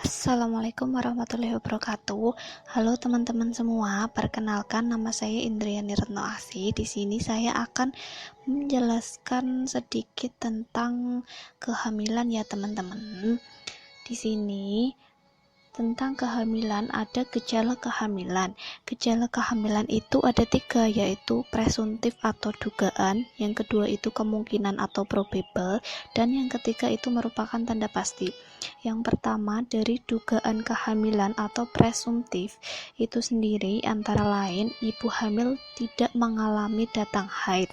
Assalamualaikum warahmatullahi wabarakatuh. Halo teman-teman semua, perkenalkan nama saya Indriani Retno Asih. Di sini saya akan menjelaskan sedikit tentang kehamilan ya teman-teman. Di sini tentang kehamilan, ada gejala kehamilan. Gejala kehamilan itu ada 3, yaitu presuntif atau dugaan, yang kedua itu kemungkinan atau probable, dan yang ketiga itu merupakan tanda pasti. Yang pertama, dari dugaan kehamilan atau presuntif itu sendiri antara lain ibu hamil tidak mengalami datang haid.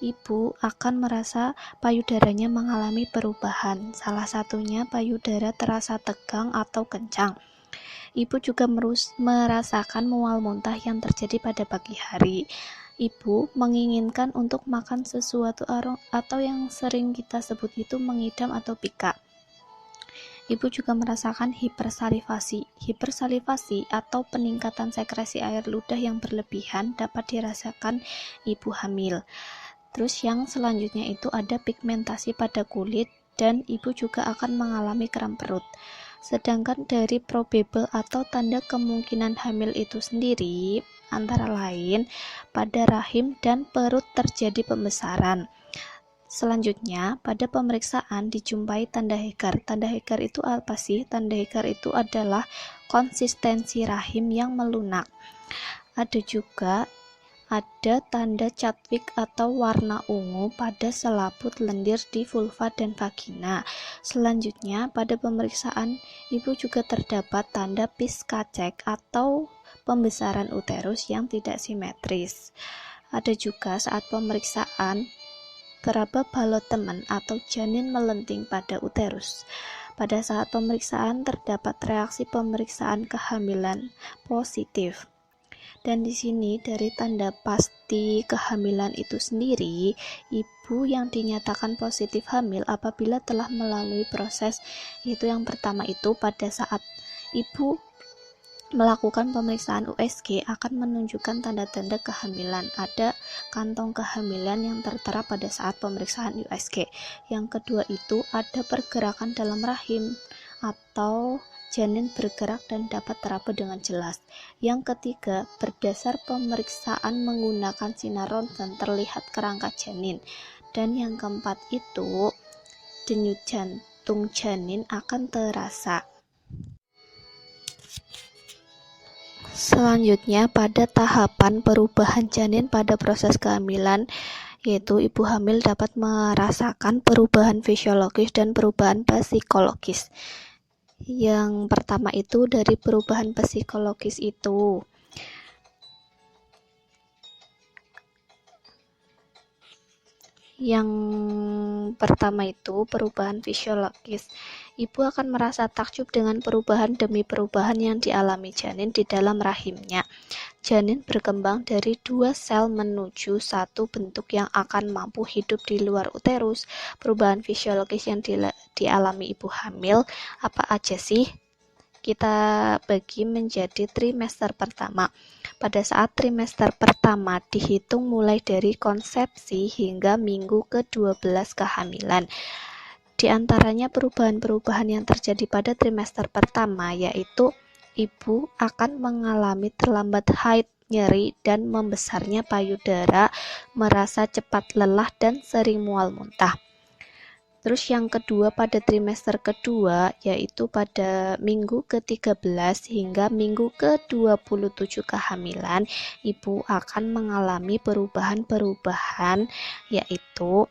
Ibu akan merasa payudaranya mengalami perubahan, salah satunya payudara terasa tegang atau kencang. Ibu juga merasakan mual muntah yang terjadi pada pagi hari. Ibu menginginkan untuk makan sesuatu atau yang sering kita sebut itu mengidam atau pika. Ibu juga merasakan hipersalivasi. Hipersalivasi atau peningkatan sekresi air ludah yang berlebihan dapat dirasakan ibu hamil. Terus yang selanjutnya itu ada pigmentasi pada kulit dan ibu juga akan mengalami kram perut. Sedangkan dari probable atau tanda kemungkinan hamil itu sendiri antara lain pada rahim dan perut terjadi pembesaran. Selanjutnya, pada pemeriksaan dijumpai tanda Hegar. Tanda Hegar itu apa sih? Tanda Hegar itu adalah konsistensi rahim yang melunak. Ada tanda Chadwick atau warna ungu pada selaput lendir di vulva dan vagina. Selanjutnya, pada pemeriksaan ibu juga terdapat tanda Piszczek atau pembesaran uterus yang tidak simetris. Ada juga saat pemeriksaan teraba balot teman atau janin melenting pada uterus. Pada saat pemeriksaan terdapat reaksi pemeriksaan kehamilan positif. Dan di sini dari tanda pasti kehamilan itu sendiri, ibu yang dinyatakan positif hamil apabila telah melalui proses, yaitu yang pertama itu pada saat ibu melakukan pemeriksaan USG akan menunjukkan tanda-tanda kehamilan. Ada kantong kehamilan yang tertera pada saat pemeriksaan USG. Yang kedua itu ada pergerakan dalam rahim atau janin bergerak dan dapat teraba dengan jelas. Yang ketiga, berdasar pemeriksaan menggunakan sinar ronsen terlihat kerangka janin. Dan yang keempat itu denyut jantung janin akan terasa. Selanjutnya, pada tahapan perubahan janin pada proses kehamilan, yaitu ibu hamil dapat merasakan perubahan fisiologis dan perubahan psikologis. Yang pertama itu dari perubahan psikologis itu perubahan fisiologis. Ibu akan merasa takjub dengan perubahan demi perubahan yang dialami janin di dalam rahimnya. Janin berkembang dari 2 sel menuju 1 bentuk yang akan mampu hidup di luar uterus. Perubahan fisiologis yang dialami ibu hamil apa aja sih? Kita bagi menjadi trimester pertama. Pada saat trimester pertama dihitung mulai dari konsepsi hingga minggu ke-12 kehamilan. Di antaranya perubahan-perubahan yang terjadi pada trimester pertama yaitu ibu akan mengalami terlambat haid, nyeri dan membesarnya payudara, merasa cepat lelah dan sering mual muntah. Terus yang kedua pada trimester kedua yaitu pada minggu ke-13 hingga minggu ke-27 kehamilan, ibu akan mengalami perubahan-perubahan yaitu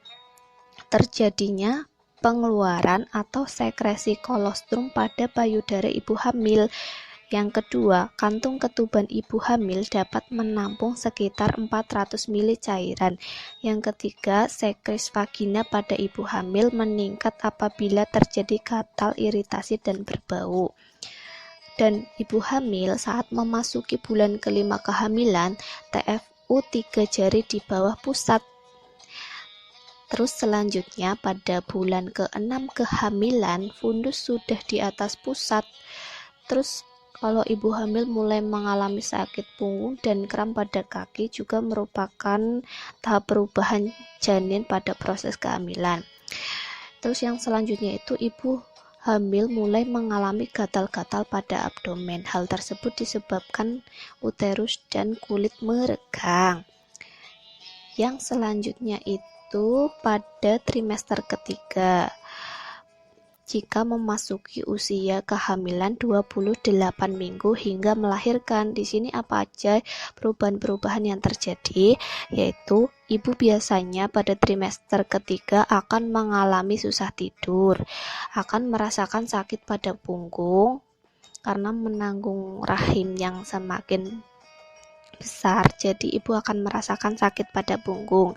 terjadinya pengeluaran atau sekresi kolostrum pada payudara ibu hamil. Yang kedua, kantung ketuban ibu hamil dapat menampung sekitar 400 ml cairan. Yang ketiga, sekres vagina pada ibu hamil meningkat apabila terjadi gatal, iritasi, dan berbau. Dan ibu hamil saat memasuki bulan kelima kehamilan, TFU 3 jari di bawah pusat. Terus selanjutnya pada bulan ke-6 kehamilan, fundus sudah di atas pusat. Terus kalau ibu hamil mulai mengalami sakit punggung dan kram pada kaki juga merupakan tahap perubahan janin pada proses kehamilan. Terus yang selanjutnya itu ibu hamil mulai mengalami gatal-gatal pada abdomen. Hal tersebut disebabkan uterus dan kulit meregang. Yang selanjutnya itu pada trimester ketiga, jika memasuki usia kehamilan 28 minggu hingga melahirkan. Di sini apa aja perubahan-perubahan yang terjadi, yaitu ibu biasanya pada trimester ketiga akan mengalami susah tidur, akan merasakan sakit pada punggung karena menanggung rahim yang semakin besar, jadi ibu akan merasakan sakit pada punggung.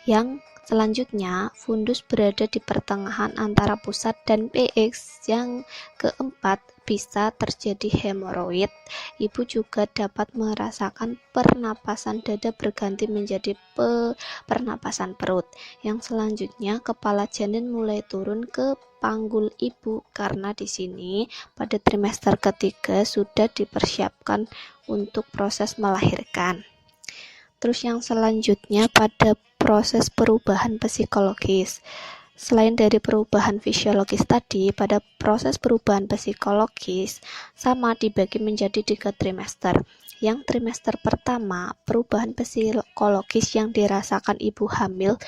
Yang selanjutnya, fundus berada di pertengahan antara pusat dan PX. Yang keempat, bisa terjadi hemoroid. Ibu juga dapat merasakan pernapasan dada berganti menjadi pernapasan perut. Yang selanjutnya, kepala janin mulai turun ke panggul ibu karena di sini pada trimester ketiga sudah dipersiapkan untuk proses melahirkan. Terus yang selanjutnya pada proses perubahan psikologis. Selain dari perubahan fisiologis tadi, pada proses perubahan psikologis sama dibagi menjadi 3 trimester. Yang trimester pertama, perubahan psikologis yang dirasakan ibu hamil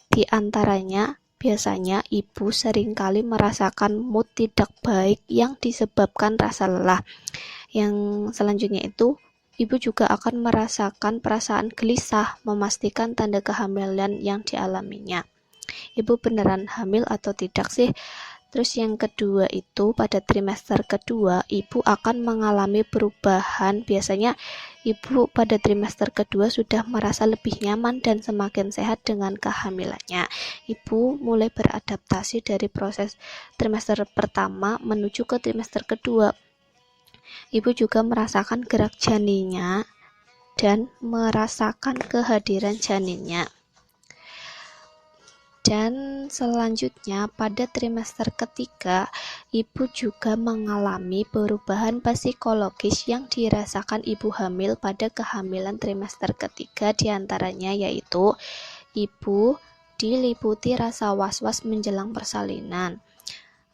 diantaranya biasanya ibu seringkali merasakan mood tidak baik yang disebabkan rasa lelah. Yang selanjutnya itu ibu juga akan merasakan perasaan gelisah, memastikan tanda kehamilan yang dialaminya. Ibu beneran hamil atau tidak sih? Terus yang kedua itu pada trimester kedua, ibu akan mengalami perubahan. Biasanya ibu pada trimester kedua sudah merasa lebih nyaman dan semakin sehat dengan kehamilannya. Ibu mulai beradaptasi dari proses trimester pertama menuju ke trimester kedua. Ibu juga merasakan gerak janinnya dan merasakan kehadiran janinnya. Dan selanjutnya pada trimester ketiga, ibu juga mengalami perubahan psikologis yang dirasakan ibu hamil pada kehamilan trimester ketiga, diantaranya yaitu ibu diliputi rasa was-was menjelang persalinan.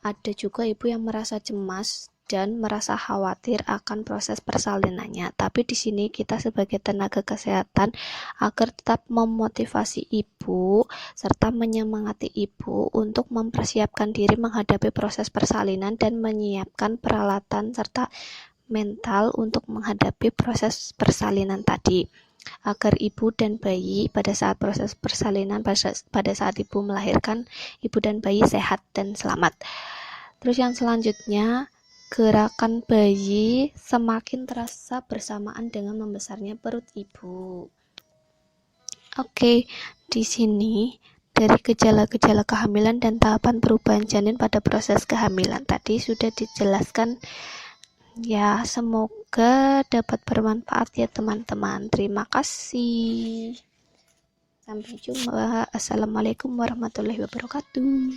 Ada juga ibu yang merasa cemas dan merasa khawatir akan proses persalinannya. Tapi di sini kita sebagai tenaga kesehatan agar tetap memotivasi ibu serta menyemangati ibu untuk mempersiapkan diri menghadapi proses persalinan dan menyiapkan peralatan serta mental untuk menghadapi proses persalinan tadi, agar ibu dan bayi pada saat proses persalinan, pada saat ibu melahirkan, ibu dan bayi sehat dan selamat. Terus yang selanjutnya, gerakan bayi semakin terasa bersamaan dengan membesarnya perut ibu. Oke, di sini dari gejala-gejala kehamilan dan tahapan perubahan janin pada proses kehamilan tadi sudah dijelaskan. Ya, semoga dapat bermanfaat ya teman-teman. Terima kasih. Sampai jumpa. Assalamualaikum warahmatullahi wabarakatuh.